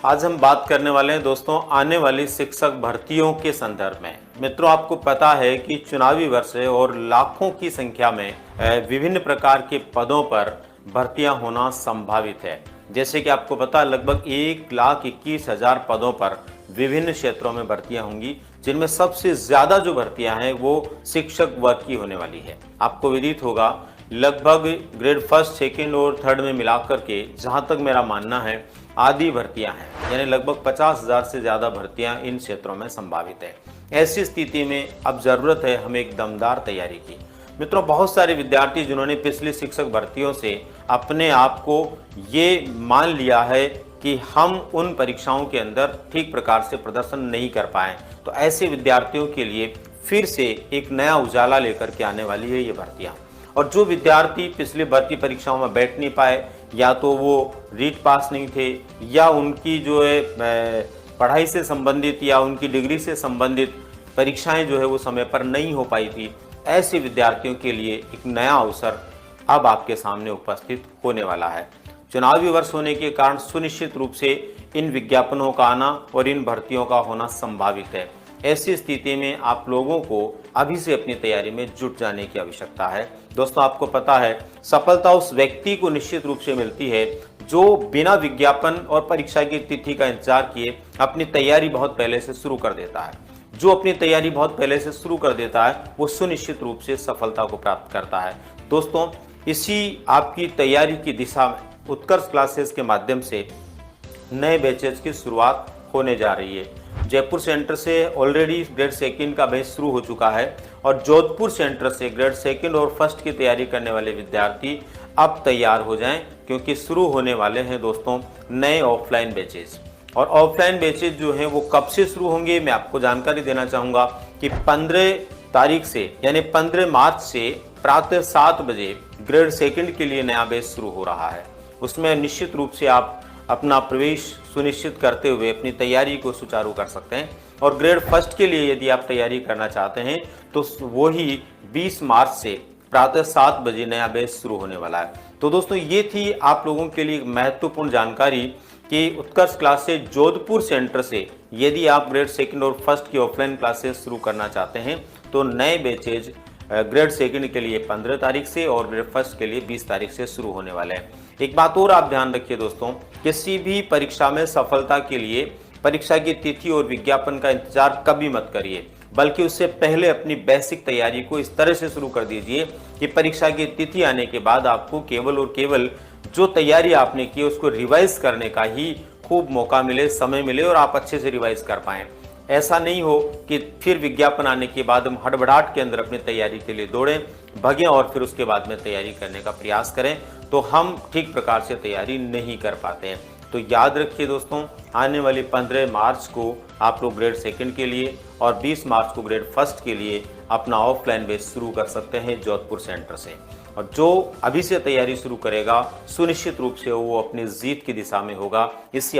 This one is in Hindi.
आज हम बात करने वाले हैं दोस्तों आने वाली शिक्षक भर्तियों के संदर्भ में। मित्रों, आपको पता है कि चुनावी वर्ष है और लाखों की संख्या में विभिन्न प्रकार के पदों पर भर्तियां होना संभावित है। जैसे कि आपको पता है लगभग 1,21,000 पदों पर विभिन्न क्षेत्रों में भर्तियां होंगी, जिनमें सबसे ज्यादा जो भर्तियां हैं वो शिक्षक वर्ग की होने वाली है। आपको विदित होगा लगभग ग्रेड फर्स्ट, सेकेंड और थर्ड में मिलाकर के जहां तक मेरा मानना है आधी भर्तियां हैं, यानी लगभग 50,000 से ज़्यादा भर्तियां इन क्षेत्रों में संभावित है। ऐसी स्थिति में अब ज़रूरत है हमें एक दमदार तैयारी की। मित्रों, बहुत सारे विद्यार्थी जिन्होंने पिछली शिक्षक भर्तियों से अपने आप को ये मान लिया है कि हम उन परीक्षाओं के अंदर ठीक प्रकार से प्रदर्शन नहीं कर पाए, तो ऐसे विद्यार्थियों के लिए फिर से एक नया उजाला लेकर के आने वाली है ये भर्तियाँ। और जो विद्यार्थी पिछले भर्ती परीक्षाओं में बैठ नहीं पाए, या तो वो रीट पास नहीं थे, या उनकी जो है पढ़ाई से संबंधित या उनकी डिग्री से संबंधित परीक्षाएं जो है वो समय पर नहीं हो पाई थी, ऐसे विद्यार्थियों के लिए एक नया अवसर अब आपके सामने उपस्थित होने वाला है। चुनावी वर्ष होने के कारण सुनिश्चित रूप से इन विज्ञापनों का आना और इन भर्तियों का होना संभावित है। ऐसी स्थिति में आप लोगों को अभी से अपनी तैयारी में जुट जाने की आवश्यकता है। दोस्तों, आपको पता है सफलता उस व्यक्ति को निश्चित रूप से मिलती है जो बिना विज्ञापन और परीक्षा की तिथि का इंतजार किए अपनी तैयारी बहुत पहले से शुरू कर देता है। जो अपनी तैयारी बहुत पहले से शुरू कर देता है वो सुनिश्चित रूप से सफलता को प्राप्त करता है। दोस्तों, इसी आपकी तैयारी की दिशा में उत्कर्ष क्लासेस के माध्यम से नए बैचेज की शुरुआत होने जा रही है। जयपुर सेंटर से ऑलरेडी ग्रेड सेकंड का बैच शुरू हो चुका है और जोधपुर सेंटर से ग्रेड सेकंड और फर्स्ट की तैयारी करने वाले विद्यार्थी अब तैयार हो जाएं, क्योंकि शुरू होने वाले हैं दोस्तों नए ऑफलाइन बैचेज। और ऑफलाइन बैचेज जो हैं वो कब से शुरू होंगे, मैं आपको जानकारी देना चाहूँगा कि 15 तारीख से यानी 15 मार्च से प्रातः 7 बजे ग्रेड सेकंड के लिए नया बैच शुरू हो रहा है। उसमें निश्चित रूप से आप अपना प्रवेश सुनिश्चित करते हुए अपनी तैयारी को सुचारू कर सकते हैं। और ग्रेड फर्स्ट के लिए यदि आप तैयारी करना चाहते हैं तो वही 20 मार्च से प्रातः 7 बजे नया बैच शुरू होने वाला है। तो दोस्तों, ये थी आप लोगों के लिए महत्वपूर्ण जानकारी कि उत्कर्ष क्लासेस जोधपुर सेंटर से यदि आप ग्रेड सेकंड और फर्स्ट की ऑफलाइन क्लासेस शुरू करना चाहते हैं तो नए बैचेज ग्रेड सेकंड के लिए 15 तारीख से और ग्रेड फर्स्ट के लिए 20 तारीख से शुरू होने वाले हैं। एक बात और आप ध्यान रखिए दोस्तों, किसी भी परीक्षा में सफलता के लिए परीक्षा की तिथि और विज्ञापन का इंतजार कभी मत करिए, बल्कि उससे पहले अपनी बेसिक तैयारी को इस तरह से शुरू कर दीजिए कि परीक्षा की तिथि आने के बाद आपको केवल और केवल जो तैयारी आपने की उसको रिवाइज करने का ही खूब मौका मिले, समय मिले और आप अच्छे से रिवाइज कर पाएं। ऐसा नहीं हो कि फिर विज्ञापन आने के बाद हम हड़बड़ाहट के अंदर अपनी तैयारी के लिए दौड़ें, भगें और फिर उसके बाद में तैयारी करने का प्रयास करें, तो हम ठीक प्रकार से तैयारी नहीं कर पाते हैं। तो याद रखिए दोस्तों, आने वाली 15 मार्च को आप लोग ग्रेड सेकंड के लिए और 20 मार्च को ग्रेड फर्स्ट के लिए अपना ऑफलाइन बैच शुरू कर सकते हैं जोधपुर सेंटर से। और जो अभी से तैयारी शुरू करेगा सुनिश्चित रूप से वो अपनी जीत की दिशा में होगा। इसी